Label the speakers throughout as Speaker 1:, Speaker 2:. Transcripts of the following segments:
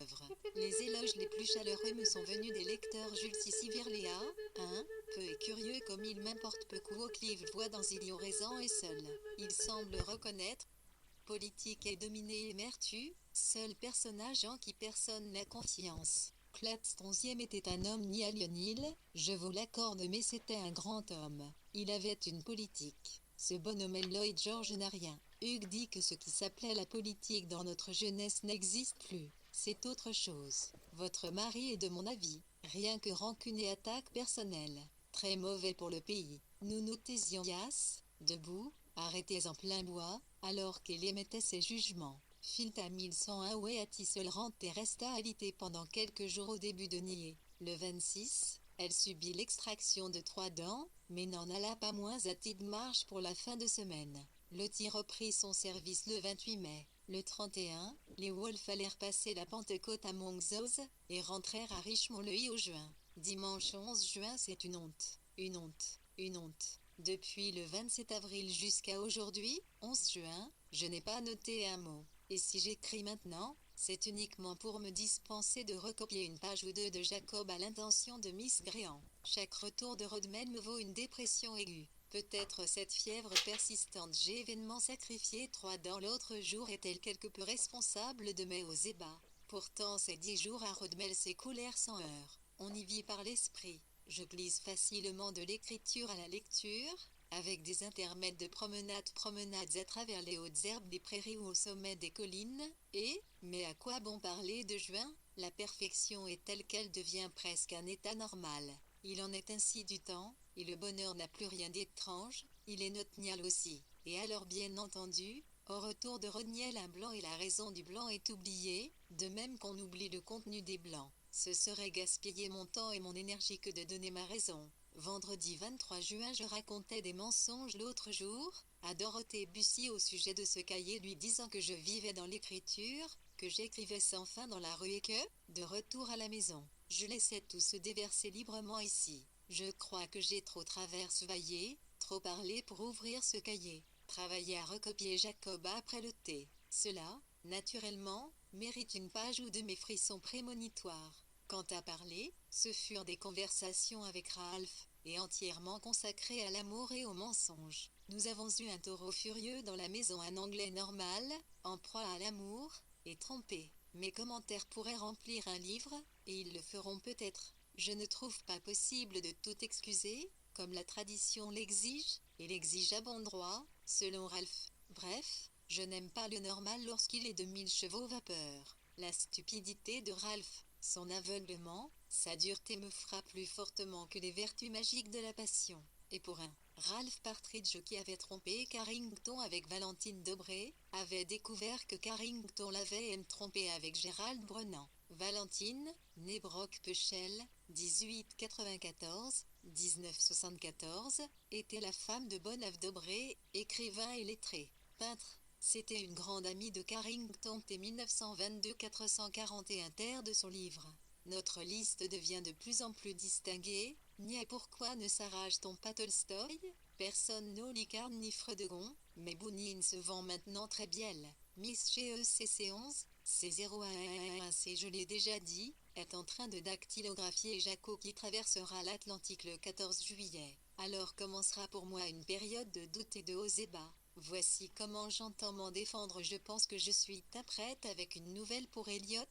Speaker 1: chef-d'œuvre. Les éloges les plus chaleureux me sont venus des lecteurs Jules Cici-Virléa, peu et curieux comme il m'importe peu Clive voit dans Ilion raison et seul. Il semble reconnaître politique et dominé et Mertu, seul personnage en qui personne n'a confiance. Clapstonzième était un homme ni à Lionel, je vous l'accorde mais c'était un grand homme. Il avait une politique. Ce bonhomme Lloyd George n'a rien. Hugues dit que ce qui s'appelait la politique dans notre jeunesse n'existe plus. C'est autre chose. Votre mari est de mon avis. Rien que rancune et attaque personnelle. Très mauvais pour le pays. Nous nous taisions debout, arrêtés en plein bois, alors qu'elle émettait ses jugements. Filta 1101 Ouéati seul rentre et resta alité pendant quelques jours au début de nier. Le 26, elle subit l'extraction de 3 dents, mais n'en alla pas moins à Tidmarsh pour la fin de semaine. Lottie reprit son service le 28 mai. Le 31, les Wolves allèrent passer la Pentecôte à Monxos, et rentrèrent à Richmond le 8 juin. Dimanche 11 juin c'est une honte. Une honte. Une honte. Depuis le 27 avril jusqu'à aujourd'hui, 11 juin, je n'ai pas noté un mot. Et si j'écris maintenant, c'est uniquement pour me dispenser de recopier une page ou deux de Jacob à l'intention de Miss Gréant. Chaque retour de Rodman me vaut une dépression aiguë. Peut-être cette fièvre persistante. J'ai événement sacrifié 3 dents l'autre jour est-elle quelque peu responsable de mes hauts et bas. Pourtant ces 10 jours à Rodmel s'écoulèrent sans heurts. On y vit par l'esprit. Je glisse facilement de l'écriture à la lecture, avec des intermèdes de promenades à travers les hautes herbes des prairies ou au sommet des collines, mais à quoi bon parler de juin? La perfection est telle qu'elle devient presque un état normal. Il en est ainsi du temps, et le bonheur n'a plus rien d'étrange, il est notnial aussi. Et alors bien entendu, au retour de Rodniel un blanc et la raison du blanc est oubliée, de même qu'on oublie le contenu des blancs. Ce serait gaspiller mon temps et mon énergie que de donner ma raison. Vendredi 23 juin je racontais des mensonges l'autre jour, à Dorothée Bussy au sujet de ce cahier lui disant que je vivais dans l'écriture, que j'écrivais sans fin dans la rue et que, de retour à la maison, je laissais tout se déverser librement ici. Je crois que j'ai trop travaillé, trop parlé pour ouvrir ce cahier. Travailler à recopier Jacob après le thé. Cela, naturellement, mérite une page ou deux mes frissons prémonitoires. Quant à parler, ce furent des conversations avec Ralph, et entièrement consacrées à l'amour et au mensonge. Nous avons eu un taureau furieux dans la maison, un Anglais normal, en proie à l'amour, et trompé. Mes commentaires pourraient remplir un livre, et ils le feront peut-être. Je ne trouve pas possible de tout excuser, comme la tradition l'exige, et l'exige à bon droit, selon Ralph. Bref, je n'aime pas le normal lorsqu'il est de 1000 chevaux vapeur. La stupidité de Ralph, son aveuglement, sa dureté me frappe plus fortement que les vertus magiques de la passion. Et pour un Ralph Partridge qui avait trompé Carrington avec Valentine Dobré, avait découvert que Carrington l'avait trompé avec Gérald Brennan. Valentine, née Brock-Pechel, 1894-1974, était la femme de Bonhoeffe Dobré, écrivain et lettré. Peintre, c'était une grande amie de Carrington et 1922-441 terre de son livre. Notre liste devient de plus en plus distinguée. Ni pourquoi ne s'arrache-t-on pas Tolstoï? Personne ne lit Carne ni Fredegon, mais Bounine se vend maintenant très bien. Miss GECC 11, C01C je l'ai déjà dit, est en train de dactylographier Jaco qui traversera l'Atlantique le 14 juillet. Alors commencera pour moi une période de doute et de hauts et bas. Voici comment j'entends m'en défendre. Je pense que je suis prête avec une nouvelle pour Elliot,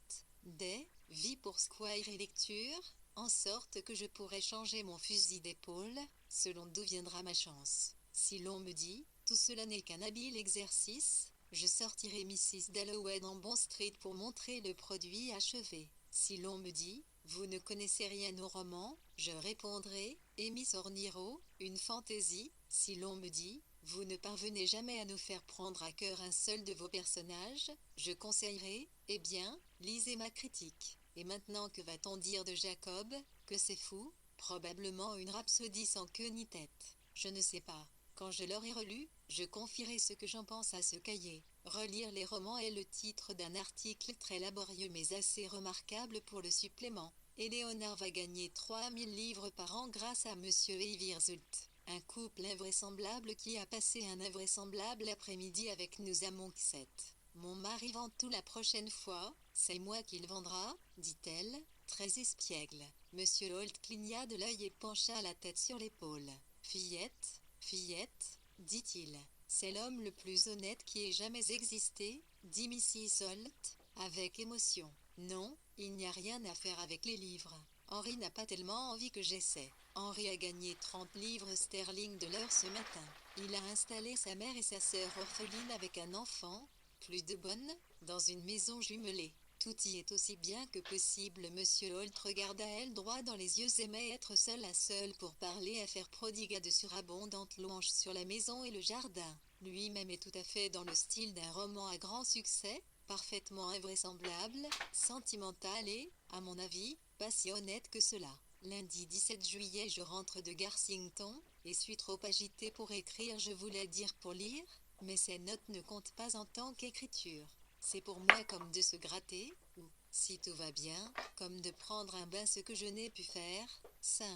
Speaker 1: des Vie pour Squire et lecture, en sorte que je pourrai changer mon fusil d'épaule, selon d'où viendra ma chance. Si l'on me dit, tout cela n'est qu'un habile exercice, je sortirai Mrs. Dalloway en Bond Street pour montrer le produit achevé. Si l'on me dit, vous ne connaissez rien au roman, je répondrai, Amy Sorniro, une fantaisie. Si l'on me dit, vous ne parvenez jamais à nous faire prendre à cœur un seul de vos personnages, je conseillerais, eh bien, lisez ma critique. Et maintenant que va-t-on dire de Jacob? Que c'est fou? Probablement une rhapsodie sans queue ni tête. Je ne sais pas. Quand je l'aurai relu, je confierai ce que j'en pense à ce cahier. Relire les romans est le titre d'un article très laborieux mais assez remarquable pour le supplément. Et Léonard va gagner 3000 livres par an grâce à Monsieur Eivirzult. Un couple invraisemblable qui a passé un invraisemblable après-midi avec nous à Monksette. Mon mari vend tout la prochaine fois, c'est moi qui le vendra, dit-elle, très espiègle. Monsieur Holt cligna de l'œil et pencha la tête sur l'épaule. Fillette, fillette, dit-il. C'est l'homme le plus honnête qui ait jamais existé, dit Mrs. Holt, avec émotion. Non, il n'y a rien à faire avec les livres. Henry n'a pas tellement envie que j'essaie. Henry a gagné 30 livres sterling de l'heure ce matin. Il a installé sa mère et sa sœur orphelines avec un enfant, plus de bonnes, dans une maison jumelée. Tout y est aussi bien que possible. Monsieur Holt regarda elle droit dans les yeux, aimait être seul à seul pour parler, à faire prodiguer de surabondantes louanges sur la maison et le jardin. Lui-même est tout à fait dans le style d'un roman à grand succès, parfaitement invraisemblable, sentimental et, à mon avis, pas si honnête que cela. Lundi 17 juillet, je rentre de Garsington, et suis trop agité pour écrire, je voulais dire pour lire, mais ces notes ne comptent pas en tant qu'écriture. C'est pour moi comme de se gratter, ou, si tout va bien, comme de prendre un bain, ce que je n'ai pu faire. 5.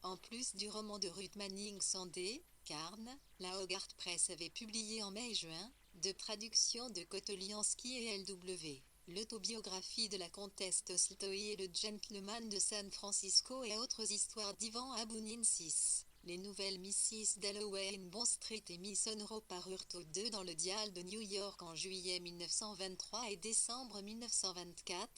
Speaker 1: En plus du roman de Ruth Manning Sandé, Carn, la Hogarth Press avait publié en mai et juin, de traductions de Kotoliansky et L.W. L'autobiographie de la comtesse Tolstoï et le gentleman de San Francisco et autres histoires d'Ivan Abounin 6. Les nouvelles Mrs. Dalloway in Bond Street et Miss Monroe parurent aux deux dans le Dial de New York en juillet 1923 et décembre 1924,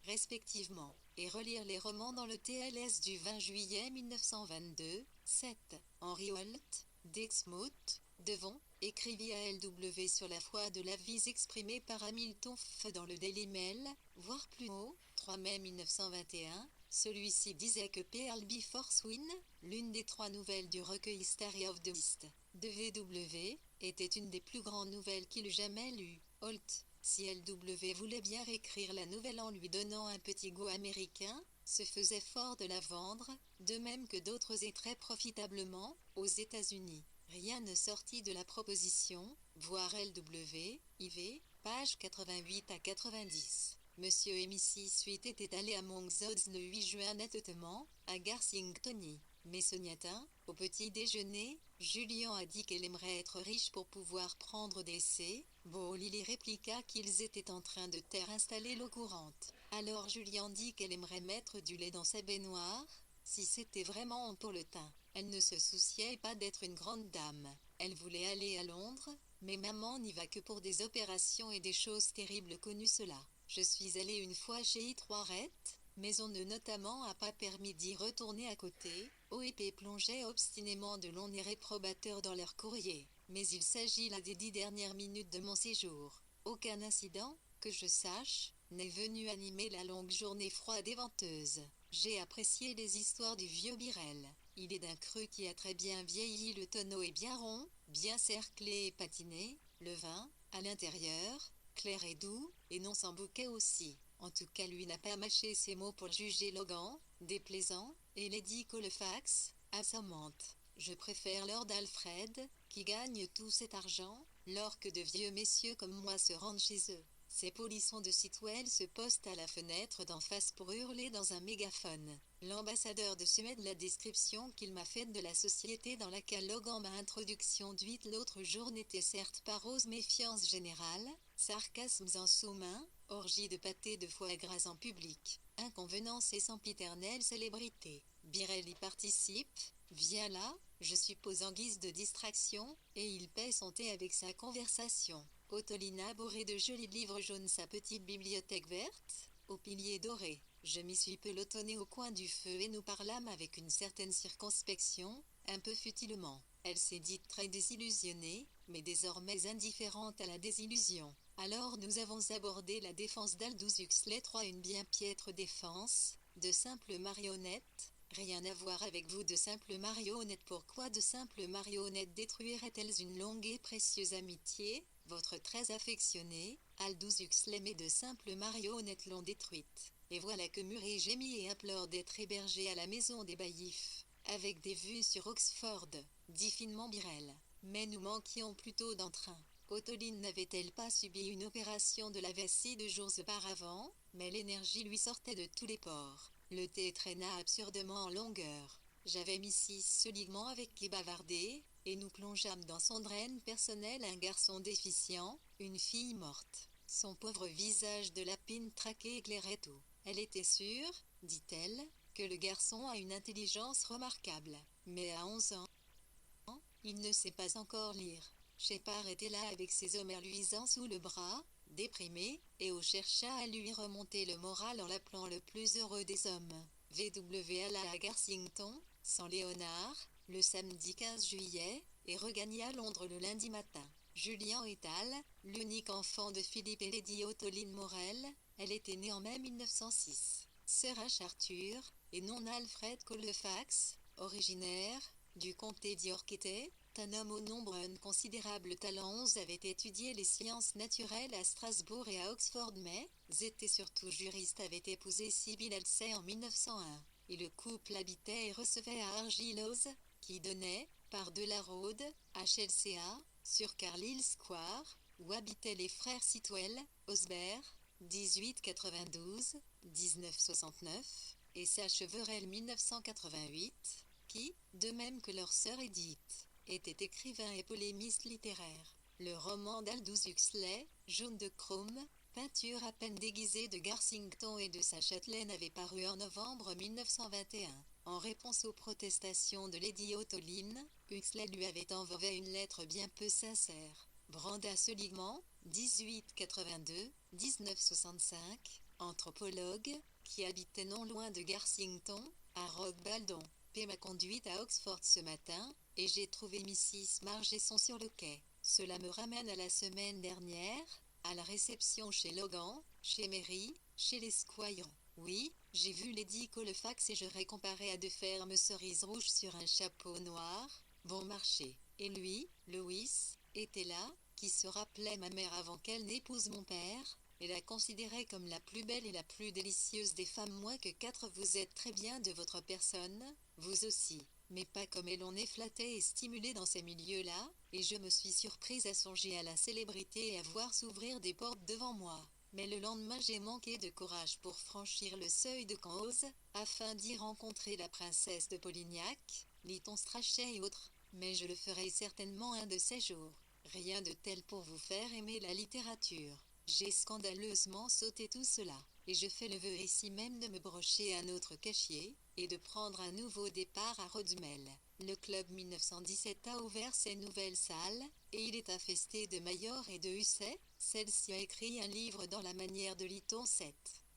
Speaker 1: respectivement, et relire les romans dans le TLS du 20 juillet 1922. 7. Henry Holt, d'Exmouth, Devon, écrivit à L.W. sur la foi de l'avis exprimé par Hamilton F. dans le Daily Mail, voire plus haut, 3 mai 1921. Celui-ci disait que Pearl Before Swine, l'une des 3 nouvelles du recueil History of the East, de V.W., était une des plus grandes nouvelles qu'il eût jamais lues. Holt, si L.W. voulait bien réécrire la nouvelle en lui donnant un petit goût américain, se faisait fort de la vendre, de même que d'autres et très profitablement, aux États-Unis. Rien ne sortit de la proposition, voir L.W., IV, page 88 à 90. Monsieur et Mrs. Sweet étaient allés à Monkshods le 8 juin nettement, à Garsingtony. Mais ce matin, au petit déjeuner, Julian a dit qu'elle aimerait être riche pour pouvoir prendre d'essai. Lily répliqua qu'ils étaient en train de terre installer l'eau courante. Alors Julian dit qu'elle aimerait mettre du lait dans sa baignoire, si c'était vraiment pour le teint. Elle ne se souciait pas d'être une grande dame. Elle voulait aller à Londres, mais maman n'y va que pour des opérations et des choses terribles connues cela. Je suis allée une fois chez I3RET, mais on ne notamment a pas permis d'y retourner à côté. OEP plongeait obstinément de longs et réprobateurs dans leur courrier. Mais il s'agit là des 10 dernières minutes de mon séjour. Aucun incident, que je sache, n'est venu animer la longue journée froide et venteuse. J'ai apprécié les histoires du vieux Birel. Il est d'un cru qui a très bien vieilli, le tonneau est bien rond, bien cerclé et patiné, le vin, à l'intérieur, clair et doux, et non sans bouquet aussi. En tout cas lui n'a pas mâché ses mots pour juger Logan, déplaisant, et Lady Colfax, assommante. Je préfère Lord Alfred, qui gagne tout cet argent, lors que de vieux messieurs comme moi se rendent chez eux. Ces polissons de Sitwell se postent à la fenêtre d'en face pour hurler dans un mégaphone. L'ambassadeur de Suède, la description qu'il m'a faite de la société dans laquelle Logan m'a introduction d'huit l'autre jour n'était certes pas rose, méfiance générale, sarcasmes en sous-main, orgie de pâté de foie gras en public, inconvenance et sempiternelle célébrité. Birel y participe, vient là, je suppose en guise de distraction, et il paie son thé avec sa conversation. Otolina bourrée de jolis livres jaunes, sa petite bibliothèque verte, aux piliers dorés. Je m'y suis pelotonnée au coin du feu et nous parlâmes avec une certaine circonspection, un peu futilement. Elle s'est dite très désillusionnée, mais désormais indifférente à la désillusion. Alors nous avons abordé la défense d'Aldous Huxley III, une bien piètre défense, de simples marionnettes. Rien à voir avec vous, de simples marionnettes. Pourquoi de simples marionnettes détruiraient-elles une longue et précieuse amitié? Votre très affectionné, Aldous Huxley, mais de simples marionnettes l'ont détruite. Et voilà que Murray gémit et implore d'être hébergé à la maison des baillifs, avec des vues sur Oxford, dit finement Birel. Mais nous manquions plutôt d'entrain. Otoline n'avait-elle pas subi une opération de la vessie 2 jours auparavant? Mais l'énergie lui sortait de tous les pores. Le thé traîna absurdement en longueur. J'avais Mrs. Seligman avec qui bavarder, et nous plongeâmes dans son drain personnel un garçon déficient, une fille morte. Son pauvre visage de lapine traqué éclairait tout. Elle était sûre, dit-elle, que le garçon a une intelligence remarquable. Mais à 11 ans, il ne sait pas encore lire. Shepard était là avec ses homères luisants sous le bras, déprimé, et on chercha à lui remonter le moral en l'appelant le plus heureux des hommes. VW alla à Garsington, sans Léonard, le samedi 15 juillet, et regagna Londres le lundi matin. Julian Etal, l'unique enfant de Philippe et Lady Ottoline Morel, elle était née en mai 1906. Sir H. Arthur, et non Alfred Colfax, originaire du comté d'York, était un homme au nombre inconsidérable talents, avait étudié les sciences naturelles à Strasbourg et à Oxford, mais était surtout juriste, avait épousé Sybil Halsey en 1901, et le couple habitait et recevait à Argylose, qui donnait, par de la Road, à Chelsea, sur Carlisle Square, où habitaient les frères Sitwell, Osbert, 1892-1969, et Sacheverell 1988, qui, de même que leur sœur Edith, était écrivain et polémiste littéraire. Le roman d'Aldous Huxley, Jaune de Chrome, peinture à peine déguisée de Garsington et de sa châtelaine, avait paru en novembre 1921. En réponse aux protestations de Lady Ottoline, Huxley lui avait envoyé une lettre bien peu sincère. Branda Seligman, 1882-1965, anthropologue, qui habitait non loin de Garsington, à Rock Baldon, m'a conduite à Oxford ce matin, et j'ai trouvé Mrs. Margesson sur le quai. Cela me ramène à la semaine dernière, à la réception chez Logan, chez Mary, chez les Squire. Oui, j'ai vu Lady Colfax et j'aurais comparé à de fermes cerises rouges sur un chapeau noir, bon marché. Et lui, Louis, était là, qui se rappelait ma mère avant qu'elle n'épouse mon père, et la considérait comme la plus belle et la plus délicieuse des femmes. Moins que 4, vous êtes très bien de votre personne, vous aussi, mais pas comme elle. On est flatté et stimulé dans ces milieux-là, et je me suis surprise à songer à la célébrité et à voir s'ouvrir des portes devant moi. Mais le lendemain j'ai manqué de courage pour franchir le seuil de Cause, afin d'y rencontrer la princesse de Polignac, Lyton Strachey et autres, mais je le ferai certainement un de ces jours. Rien de tel pour vous faire aimer la littérature. J'ai scandaleusement sauté tout cela, et je fais le vœu ici même de me brocher un autre cachier, et de prendre un nouveau départ à Rodmel. Le club 1917 a ouvert ses nouvelles salles, et il est infesté de Mayor et de Husset. Celle-ci a écrit un livre dans la manière de Lyton 7.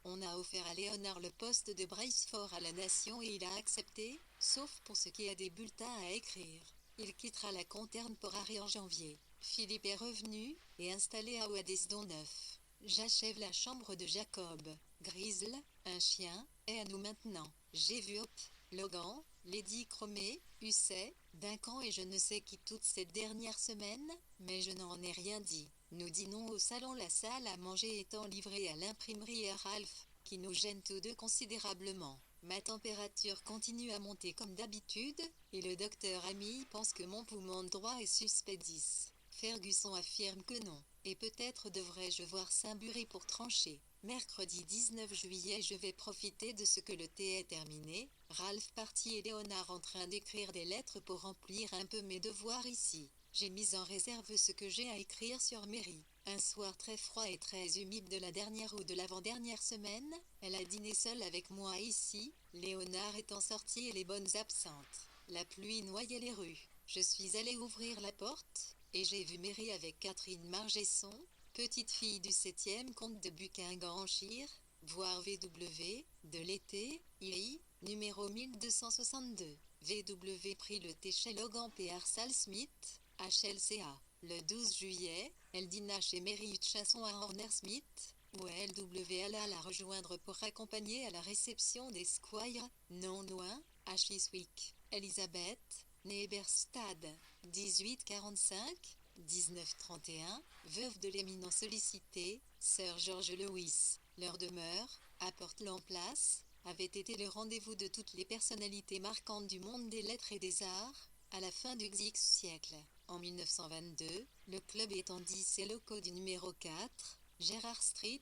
Speaker 1: On a offert à Léonard le poste de Bracefort à la Nation et il a accepté, sauf pour ce qui est des bulletins à écrire. Il quittera la Conterne pour Harry en janvier. Philippe est revenu, et installé à Waddesdon 9. J'achève la chambre de Jacob. Grisle, un chien, est à nous maintenant. J'ai vu Hop, Logan, Lady Cromé, Husset, Duncan et je ne sais qui toutes ces dernières semaines, mais je n'en ai rien dit. Nous dînons au salon, la salle à manger étant livrée à l'imprimerie et à Ralph, qui nous gêne tous deux considérablement. Ma température continue à monter comme d'habitude, et le docteur Amy pense que mon poumon droit est suspect 10. Fergusson affirme que non, et peut-être devrais-je voir Saint-Bury pour trancher. Mercredi 19 juillet, je vais profiter de ce que le thé est terminé, Ralph parti et Léonard en train d'écrire des lettres pour remplir un peu mes devoirs ici. J'ai mis en réserve ce que j'ai à écrire sur Mary. Un soir très froid et très humide de la dernière ou de l'avant-dernière semaine, elle a dîné seule avec moi ici, Léonard étant sorti et les bonnes absentes. La pluie noyait les rues. Je suis allée ouvrir la porte, et j'ai vu Mary avec Catherine Margesson, petite fille du 7e comte de Buckingham-Shire, voir VW, de l'été, II, numéro 1262. VW prit le thé chez Logan P. Smith, à Chelsea. Le 12 juillet, elle dîna chez Mary Hutchinson à Horner Smith, où LW alla la rejoindre pour accompagner à la réception des Squire, non loin, à Chiswick. Elizabeth, née Eberstad, 1845-1931, veuve de l'éminent sollicité, Sir George Lewis. Leur demeure, à Portland Place, avait été le rendez-vous de toutes les personnalités marquantes du monde des lettres et des arts, à la fin du XX siècle. En 1922, le club étendit ses locaux du numéro 4, Gerrard Street,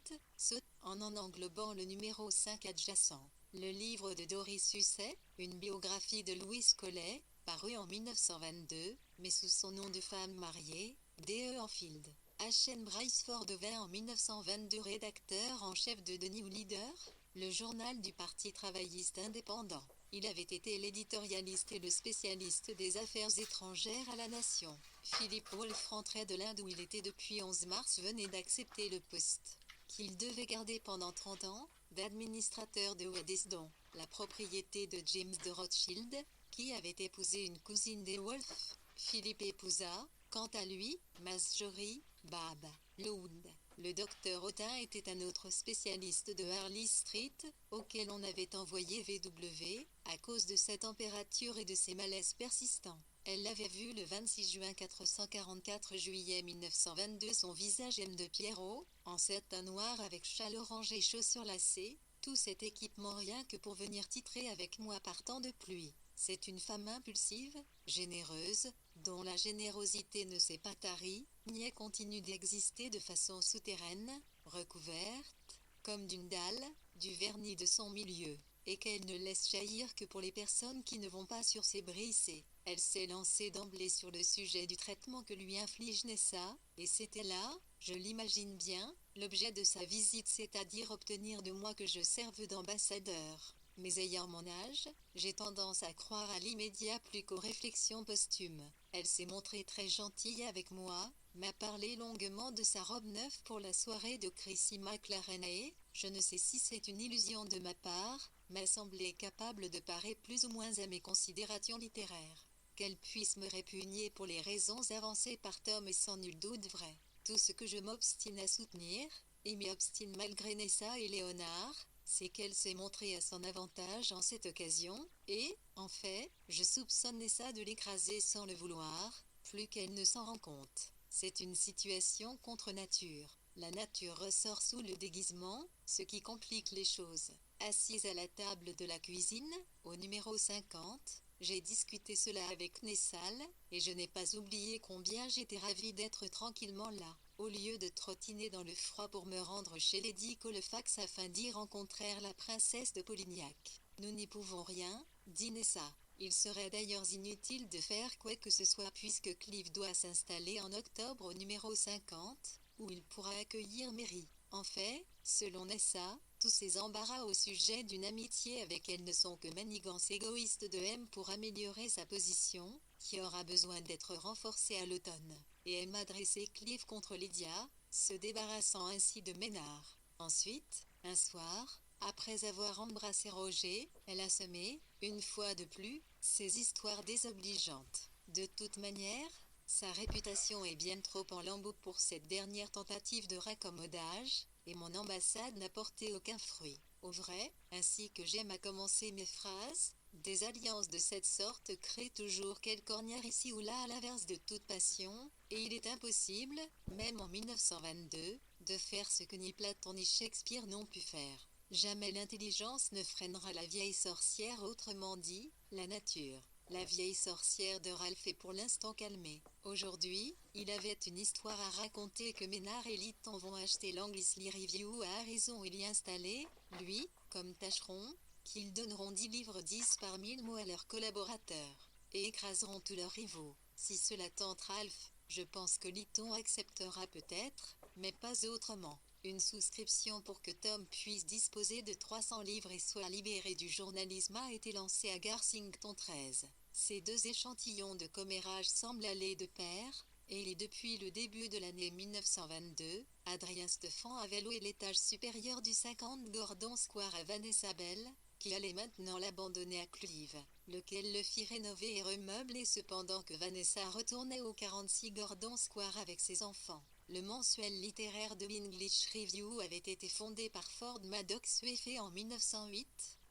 Speaker 1: en englobant le numéro 5 adjacent. Le livre de Doris Husset, une biographie de Louise Collet, paru en 1922, mais sous son nom de femme mariée, D.E. Enfield. H.N. Briceford devint en 1922 rédacteur en chef de The New Leader, le journal du Parti travailliste indépendant. Il avait été l'éditorialiste et le spécialiste des affaires étrangères à la Nation. Philip Wolfe rentrait de l'Inde où il était depuis 11 mars venait d'accepter le poste qu'il devait garder pendant 30 ans, d'administrateur de Waddesdon, la propriété de James de Rothschild, qui avait épousé une cousine des Wolfe. Philippe épousa, quant à lui, Marjorie Bab Loud. Le docteur Autain était un autre spécialiste de Harley Street, auquel on avait envoyé VW, à cause de sa température et de ses malaises persistants. Elle l'avait vu le 26 juin 444 juillet 1922 son visage M de Pierrot, en satin noir avec châle orange et chaussures lacées, tout cet équipement rien que pour venir titrer avec moi par temps de pluie. C'est une femme impulsive, généreuse, dont la générosité ne s'est pas tarie, ni continue d'exister de façon souterraine, recouverte, comme d'une dalle, du vernis de son milieu, et qu'elle ne laisse jaillir que pour les personnes qui ne vont pas sur ses brissées. Elle s'est lancée d'emblée sur le sujet du traitement que lui inflige Nessa, et c'était là, je l'imagine bien, l'objet de sa visite, c'est-à-dire obtenir de moi que je serve d'ambassadeur. Mais ayant mon âge, j'ai tendance à croire à l'immédiat plus qu'aux réflexions posthumes. Elle s'est montrée très gentille avec moi, m'a parlé longuement de sa robe neuve pour la soirée de Chrissy McLaren et, je ne sais si c'est une illusion de ma part, m'a semblé capable de parer plus ou moins à mes considérations littéraires. Qu'elle puisse me répugner pour les raisons avancées par Tom est sans nul doute vrai. Tout ce que je m'obstine à soutenir, et m'y obstine malgré Nessa et Léonard, c'est qu'elle s'est montrée à son avantage en cette occasion, et, en fait, je soupçonne Nessa de l'écraser sans le vouloir, plus qu'elle ne s'en rend compte. C'est une situation contre nature. La nature ressort sous le déguisement, ce qui complique les choses. Assise à la table de la cuisine, au numéro 50, j'ai discuté cela avec Nessal, et je n'ai pas oublié combien j'étais ravie d'être tranquillement là, au lieu de trottiner dans le froid pour me rendre chez Lady Colfax afin d'y rencontrer la princesse de Polignac. Nous n'y pouvons rien, dit Nessa. Il serait d'ailleurs inutile de faire quoi que ce soit puisque Clive doit s'installer en octobre au numéro 50, où il pourra accueillir Mary. En fait, selon Nessa, tous ces embarras au sujet d'une amitié avec elle ne sont que manigances égoïstes de M pour améliorer sa position, qui aura besoin d'être renforcée à l'automne. Et elle m'a dressé Clive contre Lydia, se débarrassant ainsi de Ménard. Ensuite, un soir, après avoir embrassé Roger, elle a semé, une fois de plus, ces histoires désobligeantes. De toute manière, sa réputation est bien trop en lambeaux pour cette dernière tentative de raccommodage, et mon ambassade n'a porté aucun fruit. Au vrai, ainsi que j'aime à commencer mes phrases, des alliances de cette sorte créent toujours quelque ornière ici ou là à l'inverse de toute passion, et il est impossible, même en 1922, de faire ce que ni Platon ni Shakespeare n'ont pu faire. Jamais l'intelligence ne freinera la vieille sorcière, autrement dit, la nature. La vieille sorcière de Ralph est pour l'instant calmée. Aujourd'hui, il avait une histoire à raconter que Ménard et Lytton vont acheter l'Anglicely Review à Harrison et l'y installer, lui, comme tâcheron, qu'ils donneront 10 livres 10 par 1000 mots à leurs collaborateurs, et écraseront tous leurs rivaux. Si cela tente Ralph, je pense que Lytton acceptera peut-être, mais pas autrement. Une souscription pour que Tom puisse disposer de 300 livres et soit libéré du journalisme a été lancée à Garsington 13. Ces deux échantillons de commérage semblent aller de pair, et depuis le début de l'année 1922, Adrien Stephan avait loué l'étage supérieur du 50 Gordon Square à Vanessa Bell, qui allait maintenant l'abandonner à Clive, lequel le fit rénover et remeubler cependant que Vanessa retournait au 46 Gordon Square avec ses enfants. Le mensuel littéraire de English Review avait été fondé par Ford Madox Huefe en 1908.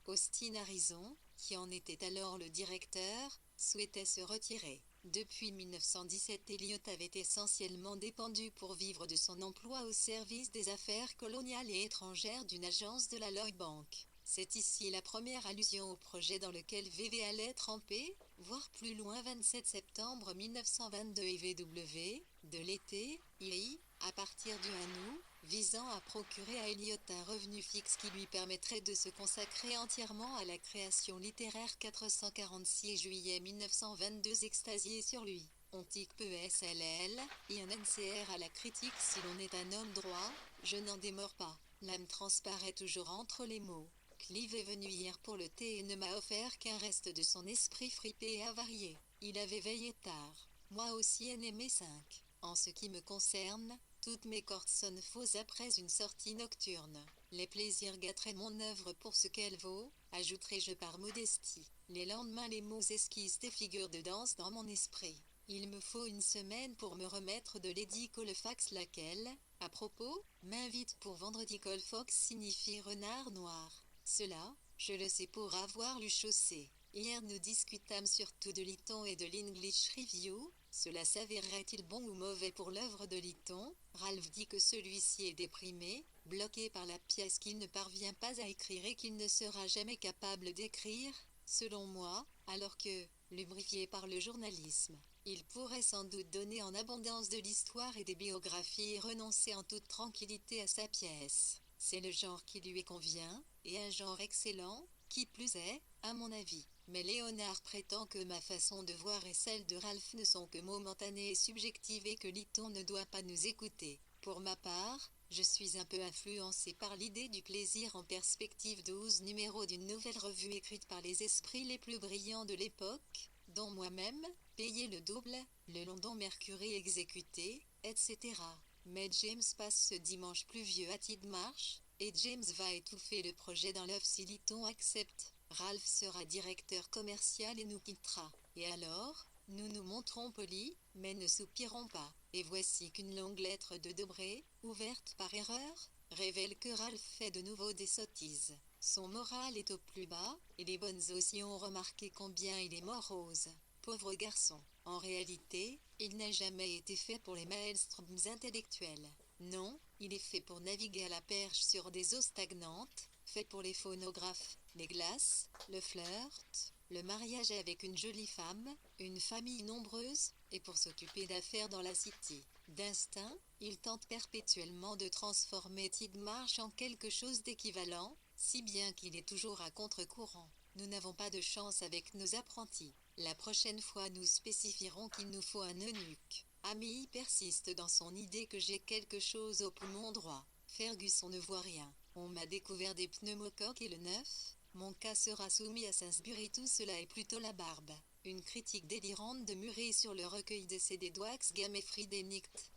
Speaker 1: Austin Harrison, qui en était alors le directeur, souhaitait se retirer. Depuis 1917, Eliot avait essentiellement dépendu pour vivre de son emploi au service des affaires coloniales et étrangères d'une agence de la Lloyd Bank. C'est ici la première allusion au projet dans lequel VV allait tremper, voire plus loin 27 septembre 1922 et VW, de l'été, II, à partir du 1 août, visant à procurer à Eliot un revenu fixe qui lui permettrait de se consacrer entièrement à la création littéraire. 446 juillet 1922 extasié sur lui. ontic PSLL, INNCR à la critique si l'on est un homme droit, je n'en démords pas. L'âme transparaît toujours entre les mots. Clive est venu hier pour le thé et ne m'a offert qu'un reste de son esprit fripé et avarié. Il avait veillé tard. Moi aussi aimé 5. En ce qui me concerne, toutes mes cordes sonnent fausses après une sortie nocturne. Les plaisirs gâteraient mon œuvre pour ce qu'elle vaut, ajouterai-je par modestie. Les lendemains les mots esquissent des figures de danse dans mon esprit. Il me faut une semaine pour me remettre de Lady Colfax laquelle, à propos, m'invite pour vendredi. Colfax signifie renard noir. Cela, je le sais pour avoir lu Chaucer. Hier nous discutâmes surtout de Lytton et de l'English Review. Cela s'avérerait-il bon ou mauvais pour l'œuvre de Lytton? Ralph dit que celui-ci est déprimé, bloqué par la pièce qu'il ne parvient pas à écrire et qu'il ne sera jamais capable d'écrire, selon moi, alors que, lubrifié par le journalisme, il pourrait sans doute donner en abondance de l'histoire et des biographies et renoncer en toute tranquillité à sa pièce. C'est le genre qui lui convient, et un genre excellent, qui plus est, à mon avis. Mais Léonard prétend que ma façon de voir et celle de Ralph ne sont que momentanées et subjectives et que Lytton ne doit pas nous écouter. Pour ma part, je suis un peu influencé par l'idée du plaisir en perspective. 12 numéros d'une nouvelle revue écrite par les esprits les plus brillants de l'époque, dont moi-même, payé le double, le London Mercury exécuté, etc. Mais James passe ce dimanche pluvieux à Tidmarsh, et James va étouffer le projet dans l'œuf si Lytton accepte. Ralph sera directeur commercial et nous quittera. Et alors, nous nous montrons polis, mais ne soupirons pas. Et voici qu'une longue lettre de Debré, ouverte par erreur, révèle que Ralph fait de nouveau des sottises. Son moral est au plus bas, et les bonnes aussi ont remarqué combien il est morose. Pauvre garçon. En réalité, il n'a jamais été fait pour les maelstroms intellectuels. Non, il est fait pour naviguer à la perche sur des eaux stagnantes, fait pour les phonographes, les glaces, le flirt, le mariage avec une jolie femme, une famille nombreuse, et pour s'occuper d'affaires dans la city. D'instinct, il tente perpétuellement de transformer Tidmarsh en quelque chose d'équivalent, si bien qu'il est toujours à contre-courant. Nous n'avons pas de chance avec nos apprentis. La prochaine fois nous spécifierons qu'il nous faut un eunuque. Amy persiste dans son idée que j'ai quelque chose au poumon droit. Ferguson ne voit rien. On m'a découvert des pneumocoques et le 9. Mon cas sera soumis à Sainsbury. Tout cela est plutôt la barbe. Une critique délirante de Murray sur le recueil d'essais d'Edouard Game et Friedenicht.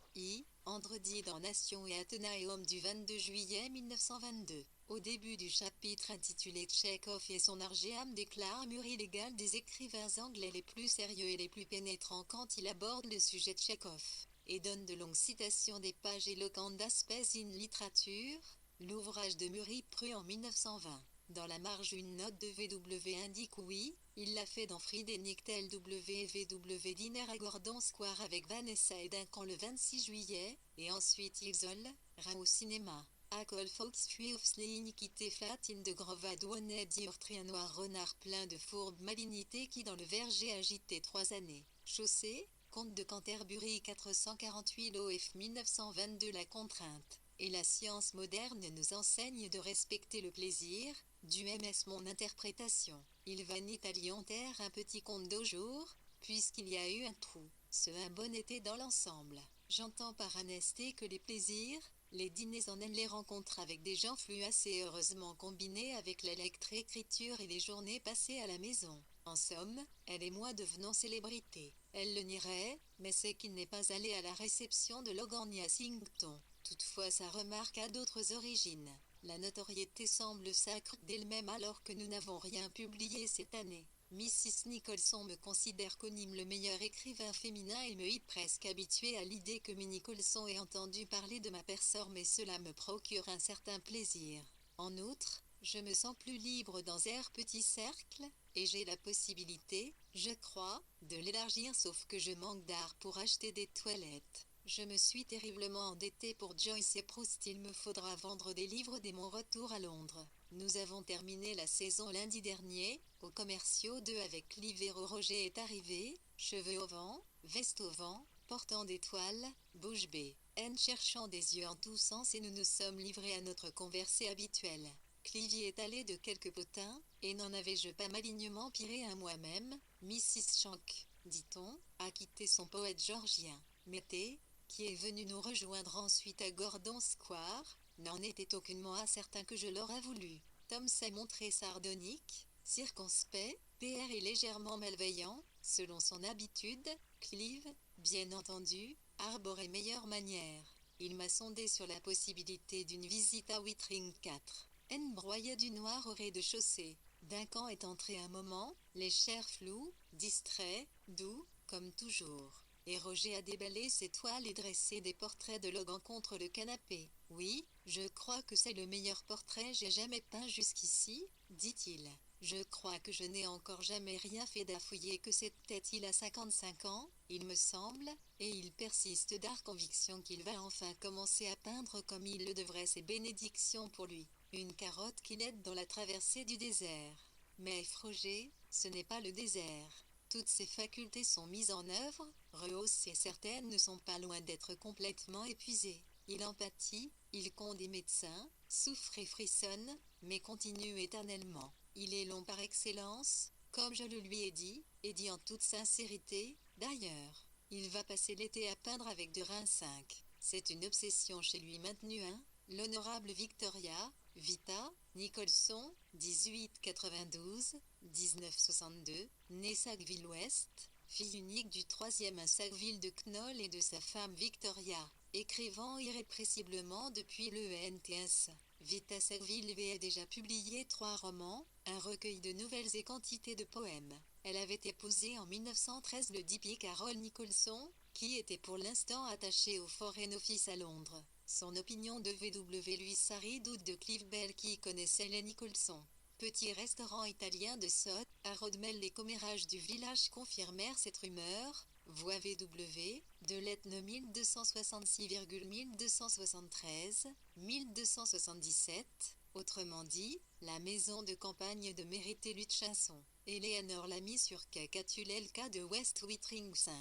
Speaker 1: Vendredi dans Nation et Athénaeum du 22 juillet 1922. Au début du chapitre intitulé Tchekhov et son Argéam déclare Murray l'égal des écrivains anglais les plus sérieux et les plus pénétrants quand il aborde le sujet Tchekhov, et donne de longues citations des pages éloquentes d'Aspect in Literature, l'ouvrage de Murray paru en 1920. Dans la marge une note de VW indique oui, il l'a fait dans Friedenicht LW Diner à Gordon Square avec Vanessa et Duncan le 26 juillet, et ensuite Isole, au cinéma. À Colfax Fuifsling quitté Flatine de Grovadouane d'Urtri un noir renard plein de fourbe malignité qui dans le verger agité 3 années. Chaucer, comte de Canterbury 448 l'OF 1922 la contrainte. Et la science moderne nous enseigne de respecter le plaisir, du MS mon interprétation. Il va en Italie en terre un petit conte d'au jour, puisqu'il y a eu un trou. Ce un bon été dans l'ensemble. J'entends par un esté que les plaisirs, les dîners en elles les rencontres avec des gens flux assez heureusement combinés avec la lecture-écriture et les journées passées à la maison. En somme, elle et moi devenons célébrités. Elle le nierait, mais c'est qu'il n'est pas allé à la réception de Logan ni à Sington. Toutefois sa remarque a d'autres origines. La notoriété semble s'accroître d'elle-même alors que nous n'avons rien publié cette année. Mrs. Nicholson me considère comme le meilleur écrivain féminin et me y presque habitué à l'idée que Miss Nicholson ait entendu parler de ma personne mais cela me procure un certain plaisir. En outre, je me sens plus libre dans un petit cercle, et j'ai la possibilité, je crois, de l'élargir sauf que je manque d'art pour acheter des toilettes. Je me suis terriblement endetté pour Joyce et Proust. Il me faudra vendre des livres dès mon retour à Londres. Nous avons terminé la saison lundi dernier, aux commerciaux 2 avec Clivero. Roger est arrivé, cheveux au vent, veste au vent, portant des toiles, bouche bée, haine cherchant des yeux en tous sens et nous nous sommes livrés à notre conversée habituelle. Clivy est allé de quelques potins, et n'en avais-je pas malignement piré un moi-même, Mrs. Shank. dit-on, a quitté son poète georgien. Mété, qui est venu nous rejoindre ensuite à Gordon Square, n'en était aucunement certain que je l'aurais voulu. Tom s'est montré sardonique, circonspect, PR et légèrement malveillant, selon son habitude. Clive, bien entendu, arborait meilleures manières. Il m'a sondé sur la possibilité d'une visite à Wittring 4. N broyait du noir au rez-de-chaussée. Duncan est entré un moment, les chairs floues, distrait, doux, comme toujours. Et Roger a déballé ses toiles et dressé des portraits de Logan contre le canapé. Oui, je crois que c'est le meilleur portrait que j'ai jamais peint jusqu'ici, dit-il. Je crois que je n'ai encore jamais rien fait d'affouillé que c'était il a 55 ans, il me semble, et il persiste d'art conviction qu'il va enfin commencer à peindre comme il le devrait. C'est bénédiction pour lui. Une carotte qui l'aide dans la traversée du désert. Mais Roger, ce n'est pas le désert. Toutes ses facultés sont mises en œuvre, rehaussées, certaines ne sont pas loin d'être complètement épuisées. Il empathie, il compte des médecins, souffre et frissonne, mais continue éternellement. Il est long par excellence, comme je le lui ai dit, et dit en toute sincérité, d'ailleurs. Il va passer l'été à peindre avec de Reims 5. C'est une obsession chez lui maintenue, hein. L'honorable Victoria, Vita, Nicholson, 1892-1962, née Sackville-Ouest, fille unique du troisième à Sackville de Knoll et de sa femme Victoria, écrivant irrépressiblement depuis le NTS. Vita Sackville avait déjà publié 3 romans, un recueil de nouvelles et quantité de poèmes. Elle avait épousé en 1913 le D.P. Carroll Nicholson, qui était pour l'instant attaché au Foreign Office à Londres. Son opinion de V.W. Luissari doute de Clive Bell qui connaissait les Nicholson. Petit restaurant italien de Sot, à Rodmel. Les commérages du village confirmèrent cette rumeur. Voix V.W. de l'Etne 1266,1273, autrement dit, la maison de campagne de Mérité Lutchinson. Eleanor l'a mis sur quai Catulelka de West Wittring 5.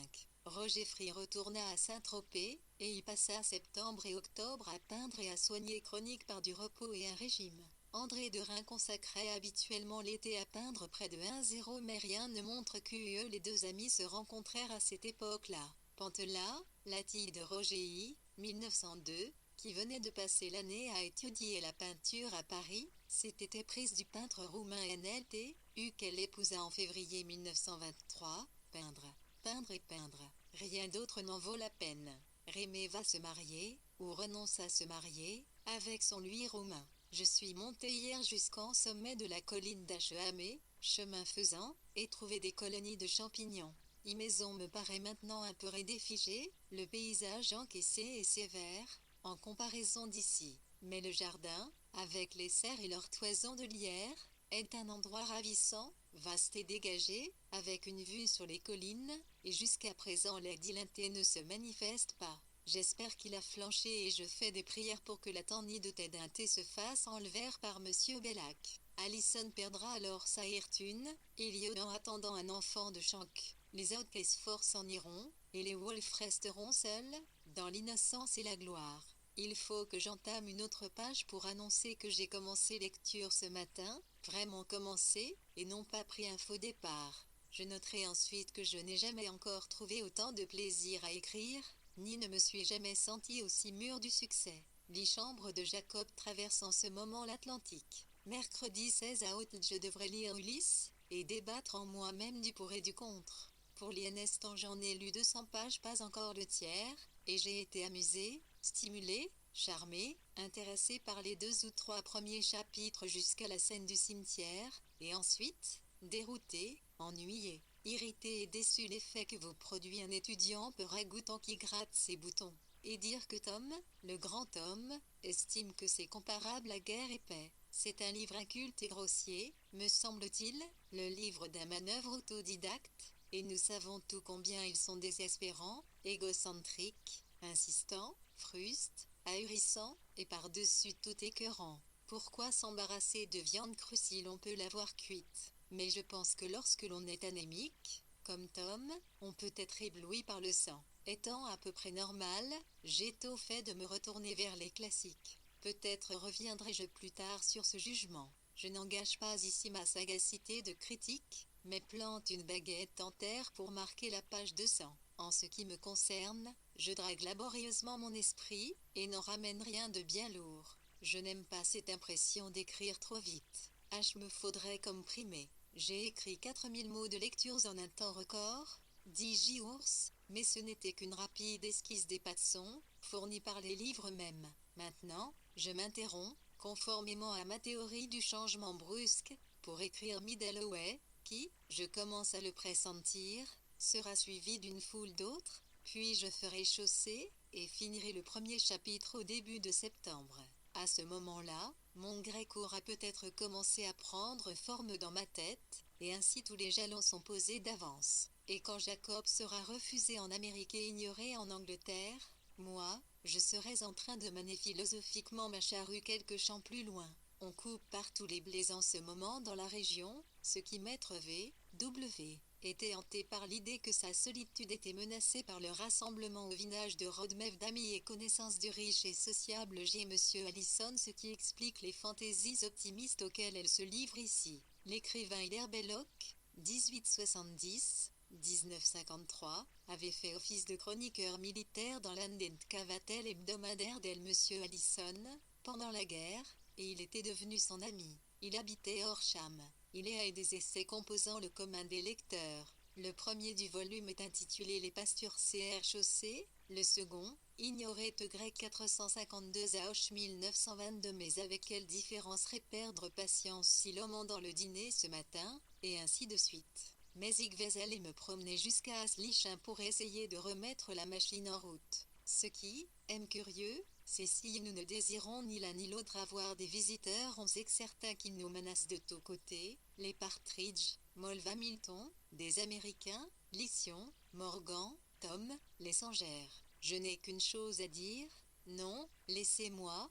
Speaker 1: Roger Free retourna à Saint-Tropez, et y passa septembre et octobre à peindre et à soigner chronique par du repos et un régime. André Derain consacrait habituellement l'été à peindre près de 1-0, mais rien ne montre que les deux amis se rencontrèrent à cette époque-là. Pantela, la fille de Roger I, 1902, qui venait de passer l'année à étudier la peinture à Paris, s'était éprise du peintre roumain NLT, qu'elle épousa en février 1923, peindre, peindre et peindre. Rien d'autre n'en vaut la peine. Rémé va se marier, ou renonce à se marier, avec son lui roumain. Je suis monté hier jusqu'en sommet de la colline d'Achehamé, chemin faisant, et trouvé des colonies de champignons. Maison me paraît maintenant un peu rédéfigé, le paysage encaissé et sévère, en comparaison d'ici. Mais le jardin, avec les serres et leurs toisons de lierre, est un endroit ravissant, vaste et dégagé, avec une vue sur les collines, et jusqu'à présent les dilintés ne se manifestent pas. J'espère qu'il a flanché et je fais des prières pour que la tannée de Tédinté se fasse enlever par Monsieur Bellac. Allison perdra alors sa fortune, Eliot en attendant un enfant de Shank. Les Outcasts forts s'en iront, et les Wolves resteront seuls, dans l'innocence et la gloire. Il faut que j'entame une autre page pour annoncer que j'ai commencé lecture ce matin, vraiment commencé, et non pas pris un faux départ. Je noterai ensuite que je n'ai jamais encore trouvé autant de plaisir à écrire, ni ne me suis jamais senti aussi mûr du succès. L'Ichambre de Jacob traverse en ce moment l'Atlantique. Mercredi 16 août, je devrais lire Ulysse, et débattre en moi-même du pour et du contre. Pour l'instant j'en ai lu 200 pages, pas encore le tiers, et j'ai été amusé, stimulé, charmé, intéressé par les 2 ou 3 premiers chapitres jusqu'à la scène du cimetière, et ensuite, dérouté, ennuyé, irrité et déçu. L'effet que vous produit un étudiant peu ragoûtant qui gratte ses boutons. Et dire que Tom, le grand homme, estime que c'est comparable à Guerre et Paix. C'est un livre inculte et grossier, me semble-t-il, le livre d'un manœuvre autodidacte, et nous savons tout combien ils sont désespérants, égocentriques, insistants, frustes, ahurissants, et par-dessus tout écœurants. Pourquoi s'embarrasser de viande crue si l'on peut l'avoir cuite? Mais je pense que lorsque l'on est anémique, comme Tom, on peut être ébloui par le sang. Étant à peu près normal, j'ai tôt fait de me retourner vers les classiques. Peut-être reviendrai-je plus tard sur ce jugement. Je n'engage pas ici ma sagacité de critique, mais plante une baguette en terre pour marquer la page 200. En ce qui me concerne, je drague laborieusement mon esprit, et n'en ramène rien de bien lourd. Je n'aime pas cette impression d'écrire trop vite. Me faudrait comprimer. J'ai écrit 4000 mots de lectures en un temps record, dit J-Ours, mais ce n'était qu'une rapide esquisse des pas de son, fournie par les livres mêmes. Maintenant, je m'interromps, conformément à ma théorie du changement brusque, pour écrire Middleway, qui, je commence à le pressentir, sera suivi d'une foule d'autres, puis je ferai chaussée, et finirai le premier chapitre au début de septembre. À ce moment-là, mon grec aura peut-être commencé à prendre forme dans ma tête, et ainsi tous les jalons sont posés d'avance. Et quand Jacob sera refusé en Amérique et ignoré en Angleterre, moi, je serai en train de mener philosophiquement ma charrue quelques champs plus loin. On coupe partout les blés en ce moment dans la région, ce qui Maître V.W. était hanté par l'idée que sa solitude était menacée par le rassemblement au village de Rodmev d'amis et connaissances du riche et sociable G. Monsieur Allison, ce qui explique les fantaisies optimistes auxquelles elle se livre ici. L'écrivain Hilaire Belloc, 1870-1953, avait fait office de chroniqueur militaire dans l'Andent-Cavatel hebdomadaire d'El Monsieur Allison, pendant la guerre, et il était devenu son ami. Il habitait Horsham. Il y a des essais composant le commun des lecteurs. Le premier du volume est intitulé Les pastures CR chaussées, le second, Ignorer te grec 452 à Hoche 1922. Mais avec quelle différence perdre patience si l'homme dans le dîner ce matin, et ainsi de suite. Mais ik vais aller me promener jusqu'à Aslichin pour essayer de remettre la machine en route. Ce qui, est curieux, c'est si nous ne désirons ni l'un ni l'autre avoir des visiteurs, on sait que certains qui nous menacent de tous côtés, les Partridge, Molva Milton, des Américains, Lission, Morgan, Tom, les Sangères. Je n'ai qu'une chose à dire, non, laissez-moi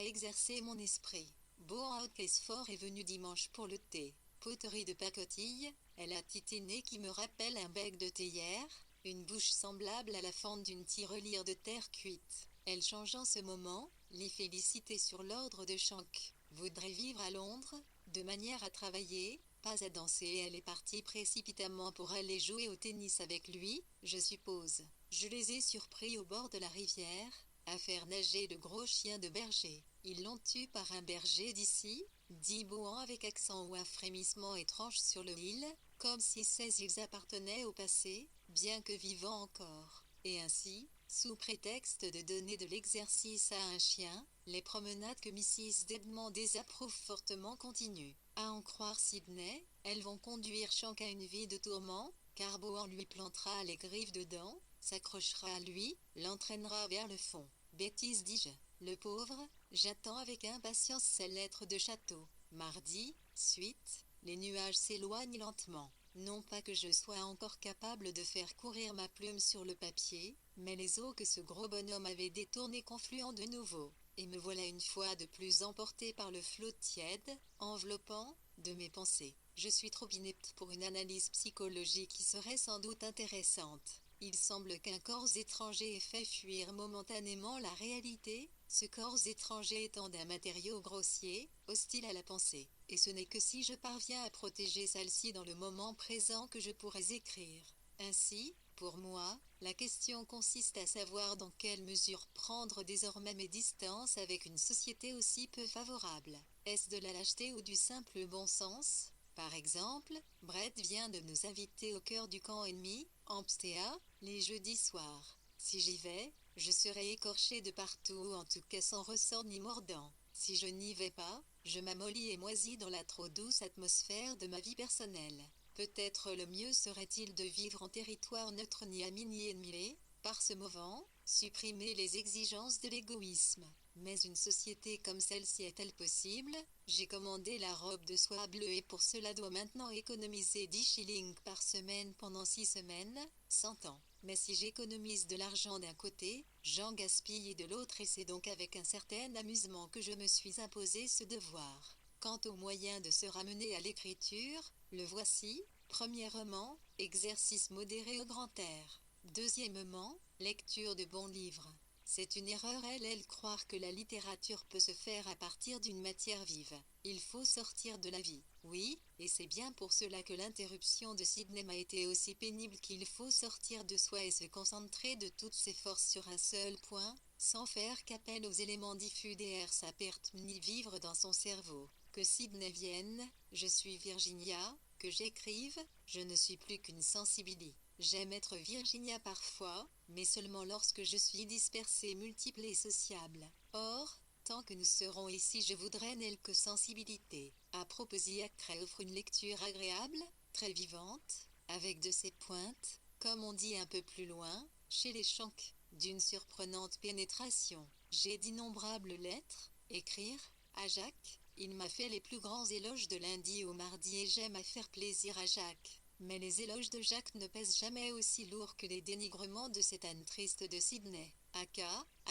Speaker 1: exercer mon esprit. Boan Fort est venu dimanche pour le thé. Poterie de pacotille, elle a titiné qui me rappelle un bec de théière, une bouche semblable à la fente d'une tirelire de terre cuite. Elle change en ce moment, les féliciter sur l'ordre de Shank. Voudrait vivre à Londres, de manière à travailler, pas à danser, et elle est partie précipitamment pour aller jouer au tennis avec lui, je suppose. Je les ai surpris au bord de la rivière, à faire nager de gros chiens de berger. Ils l'ont tué par un berger d'ici, dit Boan avec accent ou un frémissement étrange sur le île, comme si ils appartenaient au passé, bien que vivants encore. Et ainsi, sous prétexte de donner de l'exercice à un chien, les promenades que Mrs. Dedmond désapprouve fortement continuent. À en croire Sydney, elles vont conduire Shank à une vie de tourment, car Boan lui plantera les griffes dedans, s'accrochera à lui, l'entraînera vers le fond. Bêtise, dis-je. Le pauvre, j'attends avec impatience ses lettres de château. Mardi, suite, les nuages s'éloignent lentement. Non pas que je sois encore capable de faire courir ma plume sur le papier, mais les eaux que ce gros bonhomme avait détournées confluent de nouveau, et me voilà une fois de plus emporté par le flot tiède, enveloppant, de mes pensées. Je suis trop inepte pour une analyse psychologique qui serait sans doute intéressante. Il semble qu'un corps étranger ait fait fuir momentanément la réalité, ce corps étranger étant d'un matériau grossier, hostile à la pensée. Et ce n'est que si je parviens à protéger celle-ci dans le moment présent que je pourrais écrire. Ainsi, pour moi, la question consiste à savoir dans quelle mesure prendre désormais mes distances avec une société aussi peu favorable. Est-ce de la lâcheté ou du simple bon sens ? Par exemple, Brett vient de nous inviter au cœur du camp ennemi, Hampstead, les jeudis soirs. Si j'y vais, je serai écorché de partout, en tout cas sans ressort ni mordant. Si je n'y vais pas, je m'amollis et moisis dans la trop douce atmosphère de ma vie personnelle. Peut-être le mieux serait-il de vivre en territoire neutre, ni ami ni ennemi, par ce mouvant, supprimer les exigences de l'égoïsme. Mais une société comme celle-ci est-elle possible ? J'ai commandé la robe de soie bleue et pour cela dois maintenant économiser 10 shillings par semaine pendant 6 semaines, 100 ans. Mais si j'économise de l'argent d'un côté, j'en gaspille de l'autre, et c'est donc avec un certain amusement que je me suis imposé ce devoir. Quant au moyen de se ramener à l'écriture, le voici. Premièrement, exercice modéré au grand air. Deuxièmement, lecture de bons livres. C'est une erreur croire que la littérature peut se faire à partir d'une matière vive. Il faut sortir de la vie. Oui, et c'est bien pour cela que l'interruption de Sidney m'a été aussi pénible qu'il faut sortir de soi et se concentrer de toutes ses forces sur un seul point, sans faire qu'appel aux éléments diffus d'air sa perte ni vivre dans son cerveau. Que Sidney vienne, je suis Virginia, que j'écrive, je ne suis plus qu'une sensibilité. J'aime être Virginia parfois, mais seulement lorsque je suis dispersée, multiple et sociable. Or, tant que nous serons ici, je voudrais n'elle que sensibilité. À propos, Ziacre offre une lecture agréable, très vivante, avec de ses pointes, comme on dit un peu plus loin, chez les Shanks, d'une surprenante pénétration. J'ai d'innombrables lettres, écrire, à Jacques. Il m'a fait les plus grands éloges de lundi au mardi et j'aime à faire plaisir à Jacques. Mais les éloges de Jacques ne pèsent jamais aussi lourd que les dénigrements de cette âne triste de Sidney. À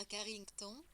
Speaker 1: Carrington,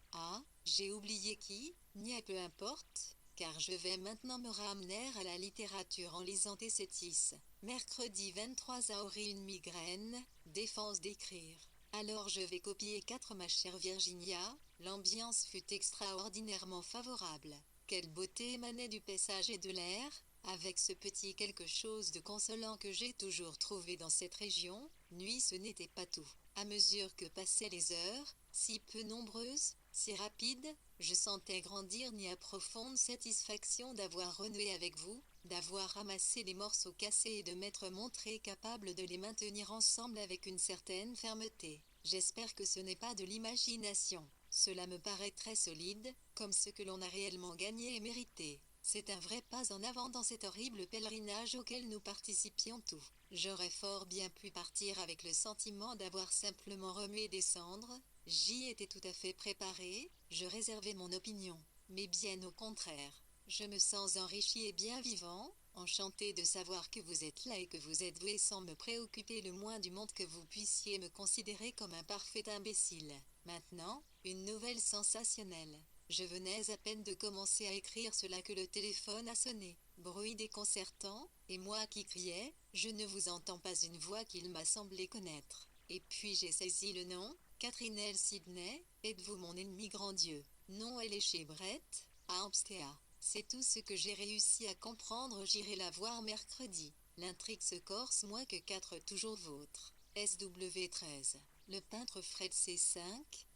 Speaker 1: j'ai oublié qui, ni à peu importe, car je vais maintenant me ramener à la littérature en lisant Thésétis. Mercredi 23 avril, une migraine, défense d'écrire. Alors je vais copier 4, ma chère Virginia. L'ambiance fut extraordinairement favorable. Quelle beauté émanait du paysage et de l'air, avec ce petit quelque chose de consolant que j'ai toujours trouvé dans cette région. Nuit, ce n'était pas tout. À mesure que passaient les heures, si peu nombreuses, si rapides, je sentais grandir une profonde satisfaction d'avoir renoué avec vous, d'avoir ramassé les morceaux cassés et de m'être montré capable de les maintenir ensemble avec une certaine fermeté. J'espère que ce n'est pas de l'imagination. Cela me paraît très solide, comme ce que l'on a réellement gagné et mérité. C'est un vrai pas en avant dans cet horrible pèlerinage auquel nous participions tous. J'aurais fort bien pu partir avec le sentiment d'avoir simplement remué des cendres. J'y étais tout à fait préparé, je réservais mon opinion. Mais bien au contraire. Je me sens enrichi et bien vivant, enchanté de savoir que vous êtes là et que vous êtes doué sans me préoccuper le moins du monde que vous puissiez me considérer comme un parfait imbécile. Maintenant, une nouvelle sensationnelle. Je venais à peine de commencer à écrire cela que le téléphone a sonné. Bruit déconcertant, et moi qui criais, je ne vous entends pas une voix qu'il m'a semblé connaître. Et puis j'ai saisi le nom, Catherine L. Sidney, êtes-vous mon ennemi grand Dieu? Non, elle est chez Brett, à Hampstead. C'est tout ce que j'ai réussi à comprendre, j'irai la voir mercredi. L'intrigue se corse moins que 4 toujours vôtre. SW13. Le peintre Fred C5,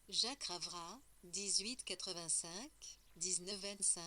Speaker 1: Jacques Ravra, 1885-1925,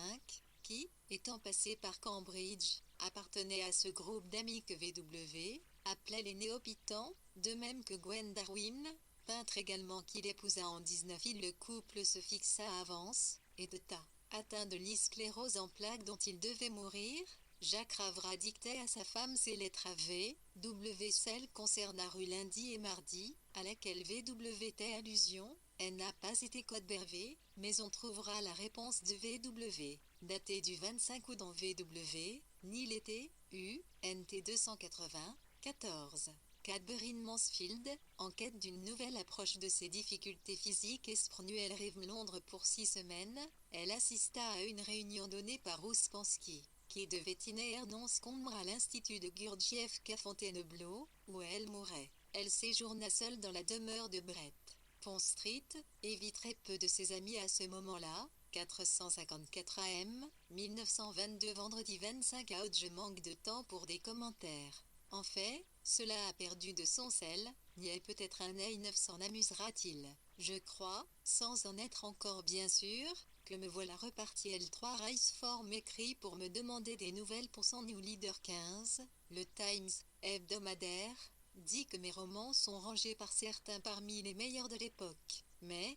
Speaker 1: qui, étant passé par Cambridge, appartenait à ce groupe d'amis que VW appelait les néophytans, de même que Gwen Darwin, peintre également qu'il épousa en 19. Le couple se fixa à Vence, et de tas. Atteint de l'sclérose en plaques dont il devait mourir, Jacques Ravra dictait à sa femme ses lettres à V.W. Celle concernant rue lundi et mardi, à laquelle V.W. fait allusion. Elle n'a pas été code bervé, mais on trouvera la réponse de V.W. datée du 25 août dans V.W. ni l'été, U.N.T. 280, 14. Cadbury Mansfield, en quête d'une nouvelle approche de ses difficultés physiques espronuelles rive Londres pour 6 semaines, elle assista à une réunion donnée par Ouspensky, qui devait inner dans Scombre à l'Institut de Gurdjieff qu'à Fontainebleau, où elle mourait. Elle séjourna seule dans la demeure de Brett, Pont Street, et vit très peu de ses amis à ce moment-là. 454 AM, 1922 vendredi 25 août. Je manque de temps pour des commentaires. En fait, cela a perdu de son sel, ni est peut-être un œil neuf s'en amusera-t-il. Je crois, sans en être encore bien sûr, que me voilà reparti. L3 Riceform m'écrit pour me demander des nouvelles pour son New Leader 15, le Times, hebdomadaire, dit que mes romans sont rangés par certains parmi les meilleurs de l'époque. Mais,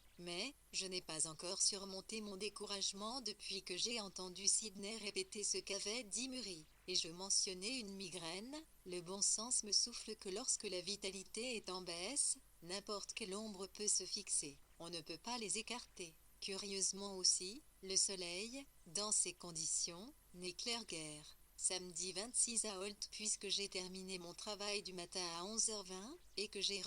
Speaker 1: je n'ai pas encore surmonté mon découragement depuis que j'ai entendu Sidney répéter ce qu'avait dit Murray. Et je mentionnais une migraine, le bon sens me souffle que lorsque la vitalité est en baisse, n'importe quelle ombre peut se fixer. On ne peut pas les écarter. Curieusement aussi, le soleil, dans ces conditions, n'éclaire guère. Samedi 26 à Holt, puisque j'ai terminé mon travail du matin à 11h20, et que j'ai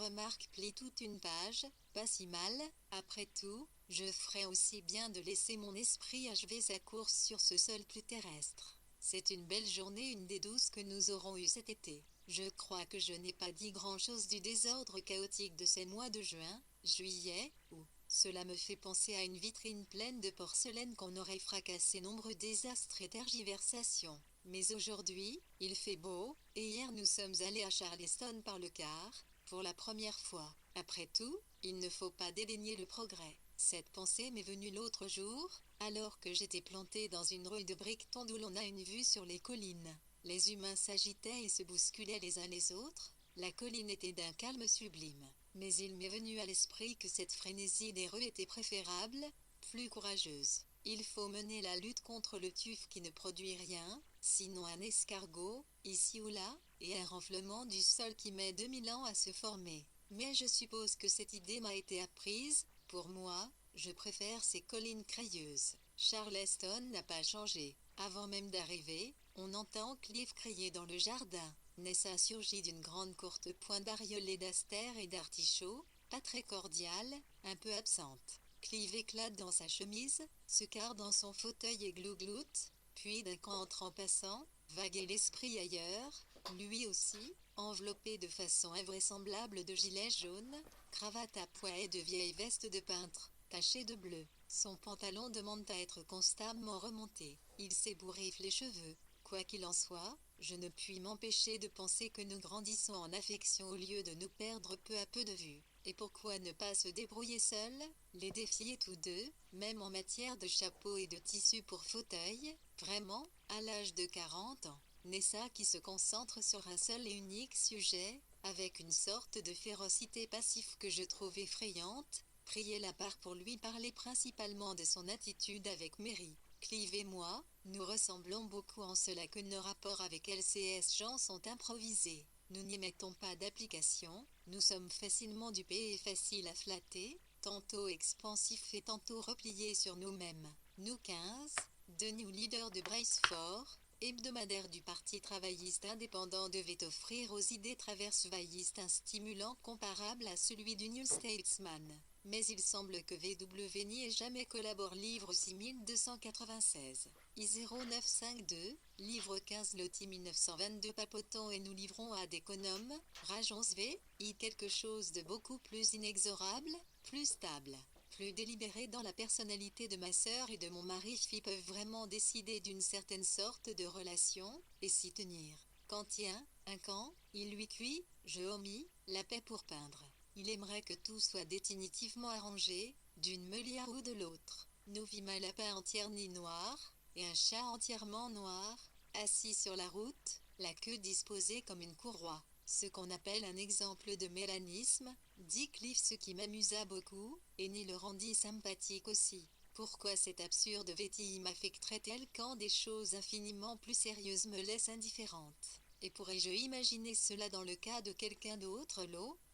Speaker 1: plié toute une page, pas si mal, après tout, je ferais aussi bien de laisser mon esprit achever sa course sur ce sol plus terrestre. C'est une belle journée, une des 12 que nous aurons eues cet été. Je crois que je n'ai pas dit grand-chose du désordre chaotique de ces mois de juin, juillet, août. Cela me fait penser à une vitrine pleine de porcelaine qu'on aurait fracassé nombreux désastres et tergiversations. Mais aujourd'hui, il fait beau, et hier nous sommes allés à Charleston par le car, pour la première fois. Après tout, il ne faut pas dédaigner le progrès. Cette pensée m'est venue l'autre jour, alors que j'étais planté dans une rue de Brickton d'où l'on a une vue sur les collines. Les humains s'agitaient et se bousculaient les uns les autres. La colline était d'un calme sublime. Mais il m'est venu à l'esprit que cette frénésie des rues était préférable, plus courageuse. Il faut mener la lutte contre le tuf qui ne produit rien, sinon un escargot, ici ou là, et un renflement du sol qui met 2000 ans à se former. Mais je suppose que cette idée m'a été apprise. Pour moi, je préfère ces collines crayeuses. Charleston n'a pas changé. Avant même d'arriver, on entend Cliff crier dans le jardin. Nessa surgit d'une grande courte pointe bariolée d'astères et d'artichauts, pas très cordiale, un peu absente. Clive éclate dans sa chemise, se carre dans son fauteuil et glougloute, puis d'un camp en passant, vaguer l'esprit ailleurs, lui aussi, enveloppé de façon invraisemblable de gilet jaune, cravate à pois et de vieille veste de peintre, tachée de bleu. Son pantalon demande à être constamment remonté. Il s'ébouriffe les cheveux. Quoi qu'il en soit, je ne puis m'empêcher de penser que nous grandissons en affection au lieu de nous perdre peu à peu de vue. Et pourquoi ne pas se débrouiller seul, les défier tous deux, même en matière de chapeau et de tissu pour fauteuil, vraiment, à l'âge de 40 ans. Nessa qui se concentre sur un seul et unique sujet, avec une sorte de férocité passive que je trouve effrayante, priez la part pour lui parler principalement de son attitude avec Mary. Clive et moi, nous ressemblons beaucoup en cela que nos rapports avec LCS Jean sont improvisés. Nous n'y mettons pas d'application, nous sommes facilement dupés et faciles à flatter, tantôt expansifs et tantôt repliés sur nous-mêmes. Nous 15, deux new leaders de Bracefort, hebdomadaire du Parti travailliste indépendant devait offrir aux idées traverse-vaillistes un stimulant comparable à celui du New Statesman. Mais il semble que VW n'y ait jamais collaboré. Livre 6296. I0952, livre 15 loti 1922. Papotons et nous livrons à d'économes, rageons V, I quelque chose de beaucoup plus inexorable, plus stable, plus délibéré dans la personnalité de ma sœur et de mon mari qui peuvent vraiment décider d'une certaine sorte de relation, et s'y tenir. Quand tient, un camp, il lui cuit, je omis, la paix pour peindre. Il aimerait que tout soit définitivement arrangé, d'une meulière ou de l'autre. Nous vîmes un lapin entièrement noir, et un chat entièrement noir, assis sur la route, la queue disposée comme une courroie. Ce qu'on appelle un exemple de mélanisme, dit Cliff, ce qui m'amusa beaucoup, et n'y le rendit sympathique aussi. Pourquoi cette absurde vétille m'affecterait-elle quand des choses infiniment plus sérieuses me laissent indifférente? Et pourrais-je imaginer cela dans le cas de quelqu'un d'autre?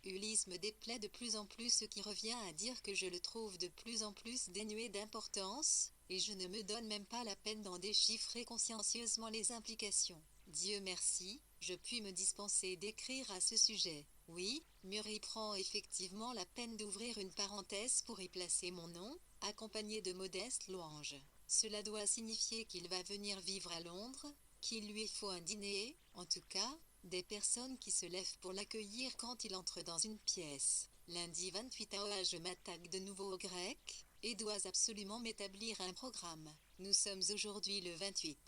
Speaker 1: Ulysse me déplaît de plus en plus, ce qui revient à dire que je le trouve de plus en plus dénué d'importance, et je ne me donne même pas la peine d'en déchiffrer consciencieusement les implications. Dieu merci, je puis me dispenser d'écrire à ce sujet. Oui, Murray prend effectivement la peine d'ouvrir une parenthèse pour y placer mon nom, accompagné de modestes louanges. Cela doit signifier qu'il va venir vivre à Londres, qu'il lui faut un dîner, en tout cas, des personnes qui se lèvent pour l'accueillir quand il entre dans une pièce. Lundi 28 août, je m'attaque de nouveau au grec, et dois absolument m'établir un programme. Nous sommes aujourd'hui le 28.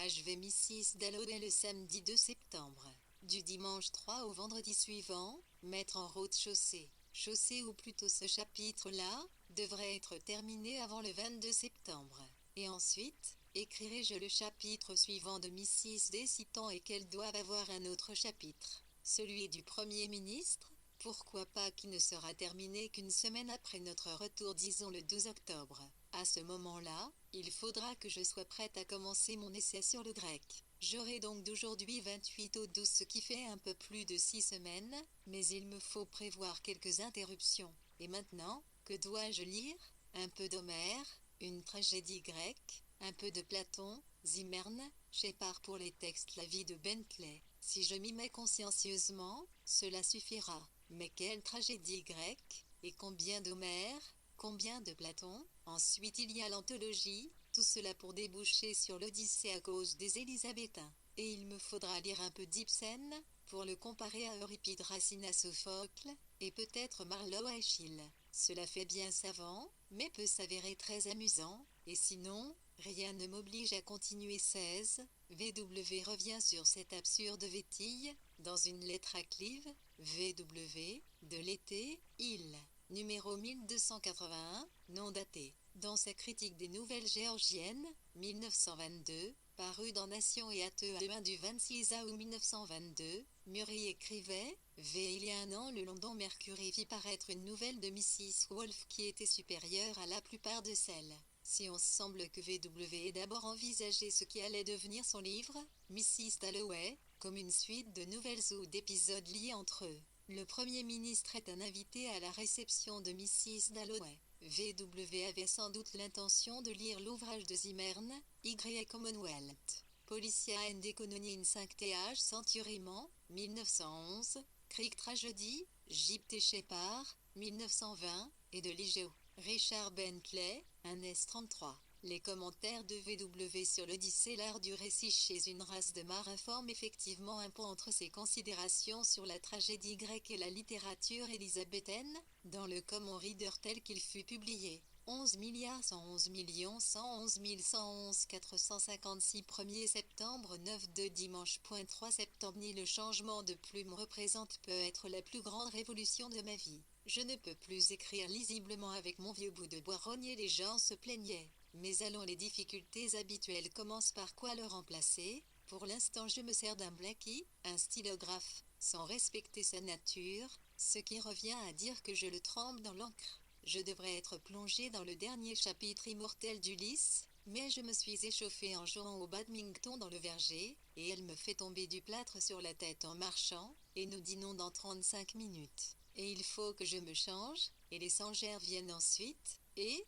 Speaker 1: Je vais Mrs. Dallow dès le samedi 2 septembre. Du dimanche 3 au vendredi suivant, mettre en route chaussée. Chaussée ou plutôt ce chapitre-là, devrait être terminé avant le 22 septembre. Et ensuite, écrirai-je le chapitre suivant de Mrs. D citant et qu'elle doive avoir un autre chapitre. Celui du Premier ministre, pourquoi pas, qui ne sera terminé qu'une semaine après notre retour, disons le 12 octobre. À ce moment-là, il faudra que je sois prête à commencer mon essai sur le grec. J'aurai donc d'aujourd'hui 28 au 12, ce qui fait un peu plus de 6 semaines, mais il me faut prévoir quelques interruptions. Et maintenant, que dois-je lire? Un peu d'Homère, une tragédie grecque, un peu de Platon, Zimmern, Shepard pour les textes, la vie de Bentley. Si je m'y mets consciencieusement, cela suffira. Mais quelle tragédie grecque? Et combien d'Homère? Combien de Platon? Ensuite il y a l'anthologie, tout cela pour déboucher sur l'Odyssée à cause des Élisabétains. Et il me faudra lire un peu d'Ibsen, pour le comparer à Euripide, Racine, à Sophocle, et peut-être Marlowe à Échille. Cela fait bien savant, mais peut s'avérer très amusant, et sinon, rien ne m'oblige à continuer. 16. VW revient sur cette absurde vétille, dans une lettre à Clive, VW, de l'été, il. Numéro 1281, non daté. Dans sa critique des Nouvelles Géorgiennes, 1922, paru dans Nation et Athée du 26 août 1922, Murray écrivait « Il y a un an le London Mercury vit paraître une nouvelle de Mrs. Wolfe qui était supérieure à la plupart de celles. Si on semble que VW ait d'abord envisagé ce qui allait devenir son livre, Mrs. Dalloway, comme une suite de nouvelles ou d'épisodes liés entre eux. Le Premier ministre est un invité à la réception de Mrs. Dalloway. VW avait sans doute l'intention de lire l'ouvrage de Zimmern, Y. Commonwealth. Policia and Economy in 5th Centuryman, 1911, Creek Tragedy, J.T. Shepard, 1920, et de Ligeo. Richard Bentley, un S33. Les commentaires de VW sur l'Odyssée, l'art du récit chez une race de marins, forment effectivement un pont entre ses considérations sur la tragédie grecque et la littérature élisabéthaine, dans le Common Reader tel qu'il fut publié. 11 111 111 111 456 1er septembre 9 dimanche. 3 septembre. Ni le changement de plume représente peut être la plus grande révolution de ma vie. Je ne peux plus écrire lisiblement avec mon vieux bout de bois rogné. Les gens se plaignaient. Mais allons, les difficultés habituelles commencent. Par quoi le remplacer? Pour l'instant je me sers d'un Blackie, un stylographe, sans respecter sa nature, ce qui revient à dire que je le trempe dans l'encre. Je devrais être plongé dans le dernier chapitre immortel d'Ulysse, mais je me suis échauffé en jouant au badminton dans le verger, et elle me fait tomber du plâtre sur la tête en marchant, et nous dînons dans 35 minutes. Et il faut que je me change, et les sangères viennent ensuite, et,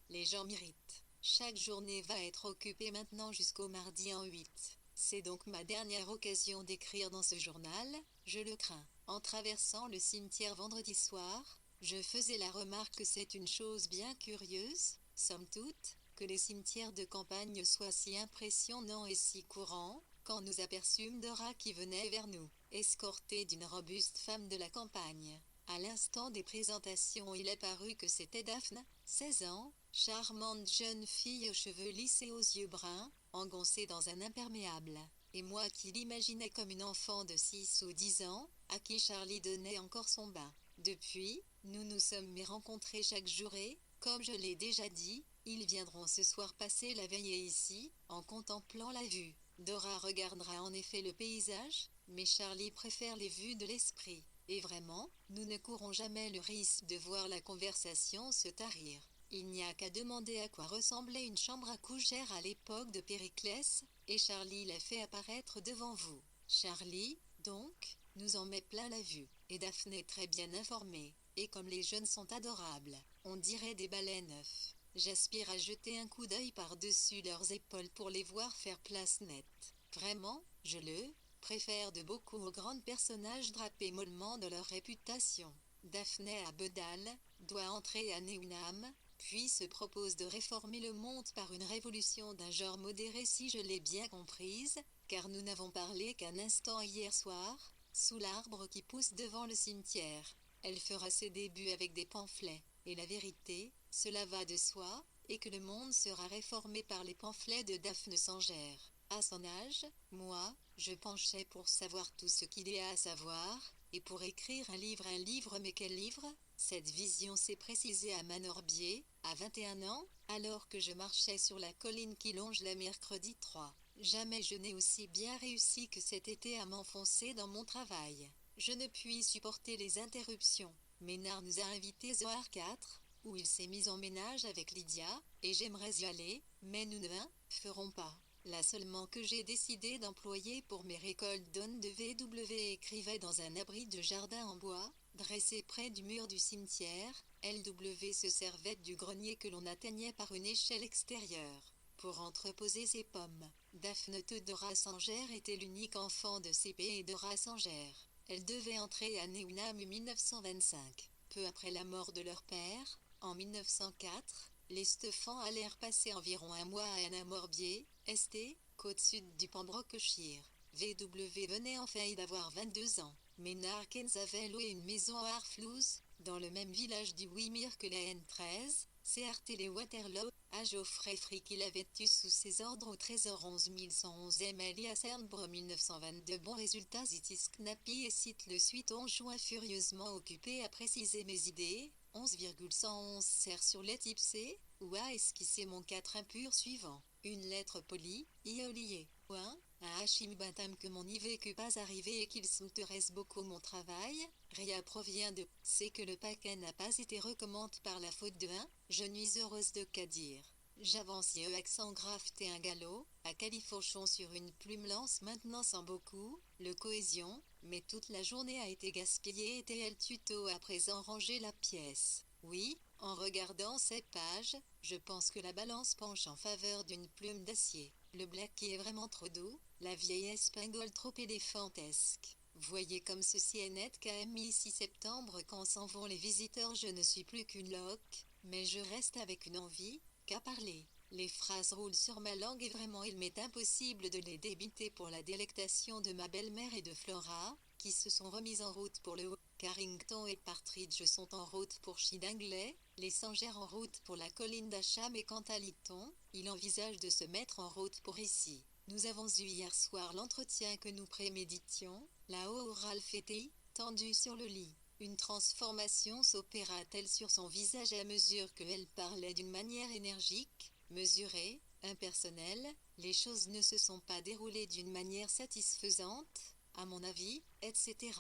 Speaker 1: les gens m'irritent. Chaque journée va être occupée maintenant jusqu'au mardi en 8. C'est donc ma dernière occasion d'écrire dans ce journal, je le crains. En traversant le cimetière vendredi soir, je faisais la remarque que c'est une chose bien curieuse, somme toute, que les cimetières de campagne soient si impressionnants et si courants, quand nous aperçûmes Dora qui venait vers nous, escortée d'une robuste femme de la campagne. À l'instant des présentations, il est paru que c'était Daphne, 16 ans, charmante jeune fille aux cheveux lisses et aux yeux bruns, engoncée dans un imperméable. Et moi qui l'imaginais comme une enfant de 6 ou 10 ans, à qui Charlie donnait encore son bain. Depuis, nous nous sommes rencontrés chaque jour et, comme je l'ai déjà dit, ils viendront ce soir passer la veillée ici, en contemplant la vue. Dora regardera en effet le paysage, mais Charlie préfère les vues de l'esprit. Et vraiment, nous ne courons jamais le risque de voir la conversation se tarir. Il n'y a qu'à demander à quoi ressemblait une chambre à couchère à l'époque de Périclès, et Charlie l'a fait apparaître devant vous. Charlie, donc, nous en met plein la vue, et Daphné très bien informée, et comme les jeunes sont adorables, on dirait des balais neufs. J'aspire à jeter un coup d'œil par-dessus leurs épaules pour les voir faire place nette. Vraiment, je le préfère de beaucoup aux grands personnages drapés mollement de leur réputation. Daphné à Bedal doit entrer à Newnham, puis se propose de réformer le monde par une révolution d'un genre modéré, si je l'ai bien comprise, car nous n'avons parlé qu'un instant hier soir, sous l'arbre qui pousse devant le cimetière. Elle fera ses débuts avec des pamphlets, et la vérité, cela va de soi, et que le monde sera réformé par les pamphlets de Daphne Sangère. À son âge, moi, je penchais pour savoir tout ce qu'il y a à savoir, et pour écrire un livre, mais quel livre? Cette vision s'est précisée à Manorbier, à 21 ans, alors que je marchais sur la colline qui longe la mercredi 3. Jamais je n'ai aussi bien réussi que cet été à m'enfoncer dans mon travail. Je ne puis supporter les interruptions. Ménard nous a invités au R4, où il s'est mis en ménage avec Lydia, et j'aimerais y aller, mais nous ne ferons pas. Là seulement que j'ai décidé d'employer pour mes récoltes Don de VW écrivait dans un abri de jardin en bois, dressé près du mur du cimetière, LW se servait du grenier que l'on atteignait par une échelle extérieure, pour entreposer ses pommes. Daphne Dora Sangère était l'unique enfant de CP et Dora Sangère. Elle devait entrer à Newnham en 1925. Peu après la mort de leur père, en 1904, les Stephans allèrent passer environ un mois à Anna-Morbier, St, côte sud du Pembrokeshire. VW venait enfin d'avoir 22 ans. Ménard Keynes avait loué une maison à Harfleur, Dans le même village du Wimir que la N13, CRT les Waterloo, à Geoffrey Frick il avait eu sous ses ordres au trésor 11111 ml à Cernbro 1922 bons résultats Zitis Knappy et cite le suite on joint furieusement occupé à préciser mes idées, 11,111 sert sur les types C, ou à esquisser mon 4 impur suivant, une lettre polie, iolié, point, à Hachim Batam que mon n'y vécu pas arrivé et qu'il s'intéresse beaucoup mon travail, Ria provient de, c'est que le paquet n'a pas été recommande par la faute de 1, je nuis heureuse de qu'à dire. J'avance accent grafté un galop, à califochon sur une plume lance maintenant sans beaucoup, le cohésion, mais toute la journée a été gaspillée et elle tuto à présent ranger la pièce. Oui, en regardant ces pages, je pense que la balance penche en faveur d'une plume d'acier. Le black qui est vraiment trop doux, la vieille espingole trop éléphantesque. Voyez comme ceci est net KMI 6 septembre quand s'en vont les visiteurs je ne suis plus qu'une loque, mais je reste avec une envie, qu'à parler. Les phrases roulent sur ma langue et vraiment il m'est impossible de les débiter pour la délectation de ma belle-mère et de Flora, qui se sont remises en route pour le haut. Carrington et Partridge sont en route pour Chidingley, les Sangères en route pour la colline d'Acham et quant à Lytton, il envisage de se mettre en route pour ici. Nous avons eu hier soir l'entretien que nous préméditions, là-haut Ralph était, tendu sur le lit. Une transformation s'opéra-t-elle sur son visage à mesure qu'elle parlait d'une manière énergique, mesurée, impersonnelle, les choses ne se sont pas déroulées d'une manière satisfaisante, à mon avis, etc.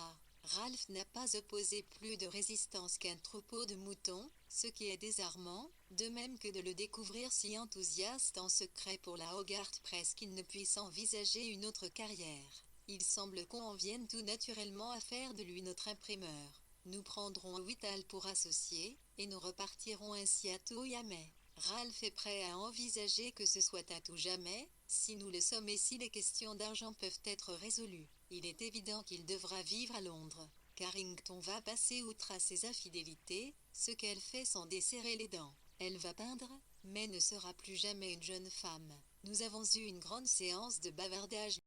Speaker 1: Ralph n'a pas opposé plus de résistance qu'un troupeau de moutons, ce qui est désarmant, de même que de le découvrir si enthousiaste en secret pour la Hogarth Press qu'il ne puisse envisager une autre carrière. Il semble qu'on en vienne tout naturellement à faire de lui notre imprimeur. Nous prendrons Whittle pour associé, et nous repartirons ainsi à tout jamais. Ralph est prêt à envisager que ce soit à tout jamais, si nous le sommes et si les questions d'argent peuvent être résolues. Il est évident qu'il devra vivre à Londres. Carrington va passer outre à ses infidélités, ce qu'elle fait sans desserrer les dents. Elle va peindre, mais ne sera plus jamais une jeune femme. Nous avons eu une grande séance de bavardage.